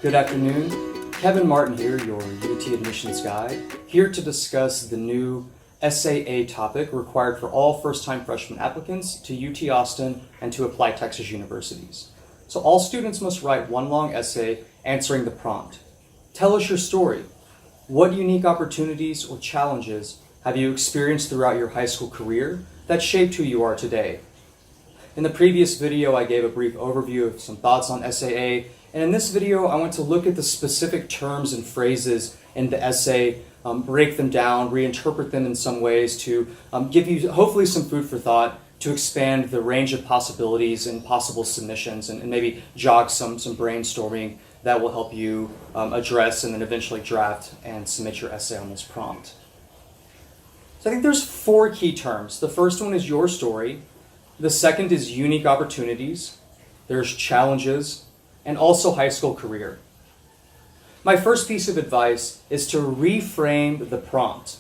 Good afternoon. Kevin Martin here, your UT admissions guide, here to discuss the new SAA topic required for all first-time freshman applicants to UT Austin and to apply Texas universities. So all students must write one long essay answering the prompt. Tell us your story. What unique opportunities or challenges have you experienced throughout your high school career that shaped who you are today? In the previous video, I gave a brief overview of some thoughts on SAA, and in this video, I want to look at the specific terms and phrases in the essay, break them down, reinterpret them in some ways to give you hopefully some food for thought to expand the range of possibilities and possible submissions and maybe jog some brainstorming that will help you address and then eventually draft and submit your essay on this prompt. So I think there's 4 key terms. The first one is your story. The second is unique opportunities. There's challenges, and also high school career. My first piece of advice is to reframe the prompt.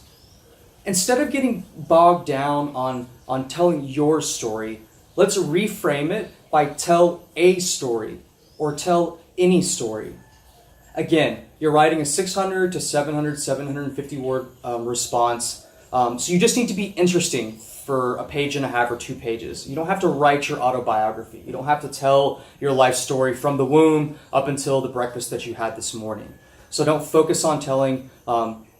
Instead of getting bogged down on telling your story, let's reframe it by tell a story or tell any story. Again, you're writing a 600 to 700, 750 word response, so you just need to be interesting for a page and a half or 2 pages. You don't have to write your autobiography. You don't have to tell your life story from the womb up until the breakfast that you had this morning. So don't focus on telling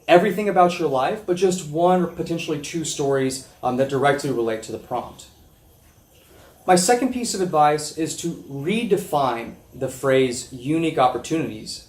everything about your life, but just 1 or potentially 2 stories that directly relate to the prompt. My second piece of advice is to redefine the phrase unique opportunities.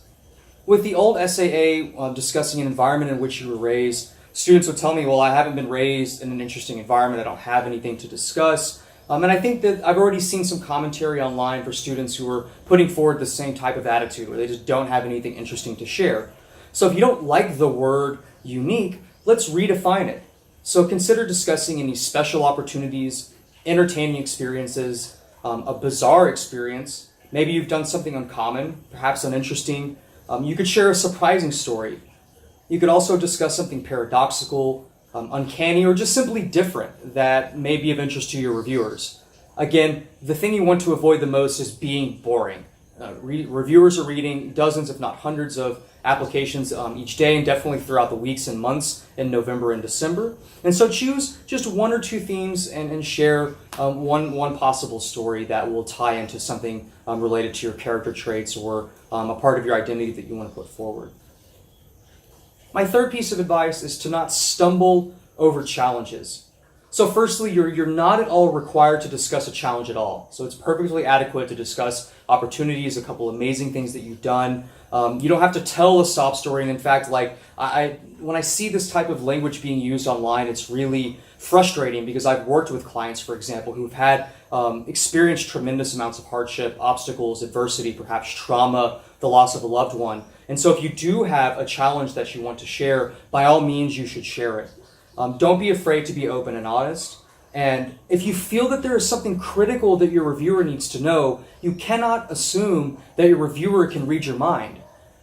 With the old SAA discussing an environment in which you were raised, students would tell me, well, I haven't been raised in an interesting environment, I don't have anything to discuss. And I think that I've already seen some commentary online for students who are putting forward the same type of attitude, where they just don't have anything interesting to share. So if you don't like the word unique, let's redefine it. So consider discussing any special opportunities, entertaining experiences, a bizarre experience. Maybe you've done something uncommon, perhaps uninteresting. You could share a surprising story. You could also discuss something paradoxical, uncanny, or just simply different that may be of interest to your reviewers. Again, the thing you want to avoid the most is being boring. Reviewers are reading dozens, if not hundreds, of applications each day, and definitely throughout the weeks and months in November and December. And so choose just 1 or 2 themes and share one possible story that will tie into something related to your character traits or a part of your identity that you want to put forward. My third piece of advice is to not stumble over challenges. So firstly, you're not at all required to discuss a challenge at all. So it's perfectly adequate to discuss opportunities, a couple amazing things that you've done. You don't have to tell a sob story. And in fact, when I see this type of language being used online, it's really frustrating because I've worked with clients, for example, who've had experienced tremendous amounts of hardship, obstacles, adversity, perhaps trauma, the loss of a loved one. And so if you do have a challenge that you want to share, by all means, you should share it. Don't be afraid to be open and honest. And if you feel that there is something critical that your reviewer needs to know, you cannot assume that your reviewer can read your mind.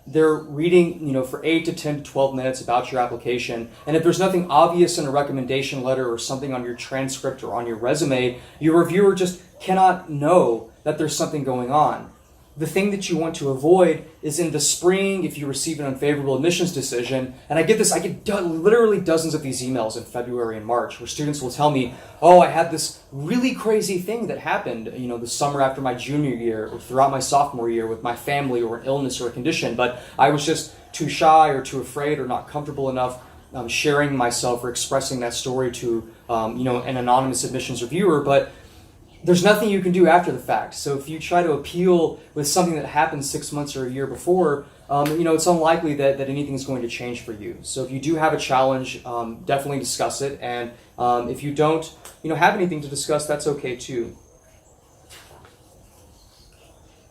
They're reading, for 8 to 10 to 12 minutes about your application. And if there's nothing obvious in a recommendation letter or something on your transcript or on your resume, your reviewer just cannot know that there's something going on. The thing that you want to avoid is in the spring, if you receive an unfavorable admissions decision, and I get literally dozens of these emails in February and March where students will tell me, oh, I had this really crazy thing that happened, the summer after my junior year or throughout my sophomore year with my family or an illness or a condition, but I was just too shy or too afraid or not comfortable enough sharing myself or expressing that story to, an anonymous admissions reviewer, but there's nothing you can do after the fact. So if you try to appeal with something that happened 6 months or a year before, it's unlikely that anything is going to change for you. So if you do have a challenge, definitely discuss it. And if you don't, have anything to discuss, that's okay too.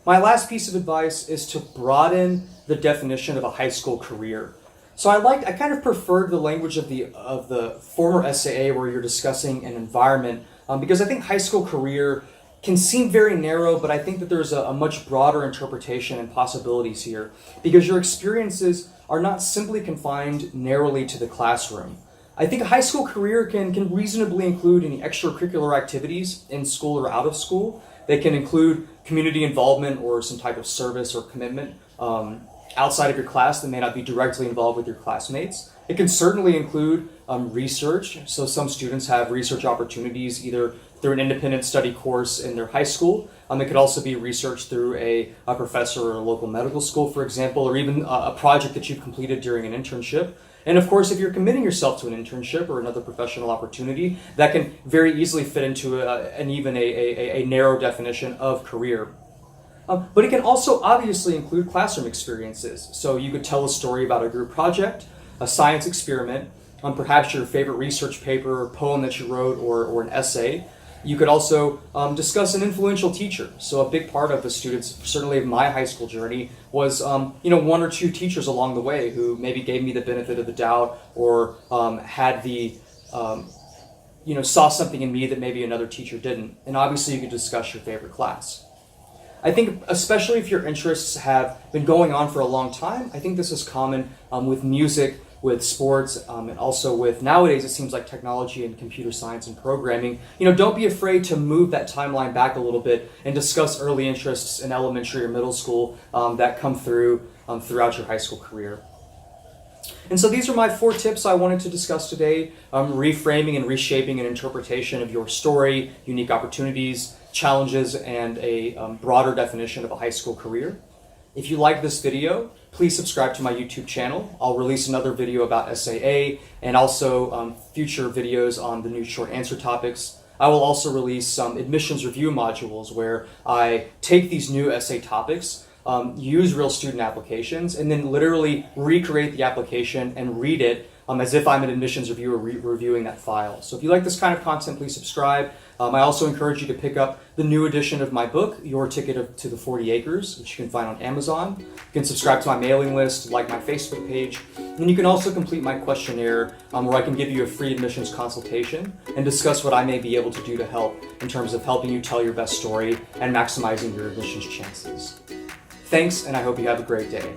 My last piece of advice is to broaden the definition of a high school career. So I kind of preferred the language of the former SAA where you're discussing an environment because I think high school career can seem very narrow, but I think that there's a much broader interpretation and possibilities here because your experiences are not simply confined narrowly to the classroom. I think a high school career can reasonably include any extracurricular activities in school or out of school. They can include community involvement or some type of service or commitment outside of your class that may not be directly involved with your classmates. It can certainly include research. So some students have research opportunities either through an independent study course in their high school. It could also be research through a professor or a local medical school, for example, or even a project that you've completed during an internship. And of course, if you're committing yourself to an internship or another professional opportunity, that can very easily fit into a narrow definition of career. But it can also obviously include classroom experiences. So you could tell a story about a group project, a science experiment, perhaps your favorite research paper or poem that you wrote or an essay. You could also discuss an influential teacher. So a big part of the students, certainly of my high school journey, was one or two teachers along the way who maybe gave me the benefit of the doubt or had the saw something in me that maybe another teacher didn't. And obviously you could discuss your favorite class. I think especially if your interests have been going on for a long time, I think this is common with music, with sports, and also with nowadays it seems like technology and computer science and programming. Don't be afraid to move that timeline back a little bit and discuss early interests in elementary or middle school that come through throughout your high school career. And so these are my 4 tips I wanted to discuss today: reframing and reshaping an interpretation of your story, unique opportunities, challenges, and a broader definition of a high school career. If you like this video, please subscribe to my YouTube channel. I'll release another video about SAA and also future videos on the new short answer topics. I will also release some admissions review modules where I take these new essay topics, use real student applications, and then literally recreate the application and read it as if I'm an admissions reviewer reviewing that file. So if you like this kind of content, please subscribe. I also encourage you to pick up the new edition of my book, Your Ticket to the 40 Acres, which you can find on Amazon. You can subscribe to my mailing list, like my Facebook page, and you can also complete my questionnaire where I can give you a free admissions consultation and discuss what I may be able to do to help in terms of helping you tell your best story and maximizing your admissions chances. Thanks, and I hope you have a great day.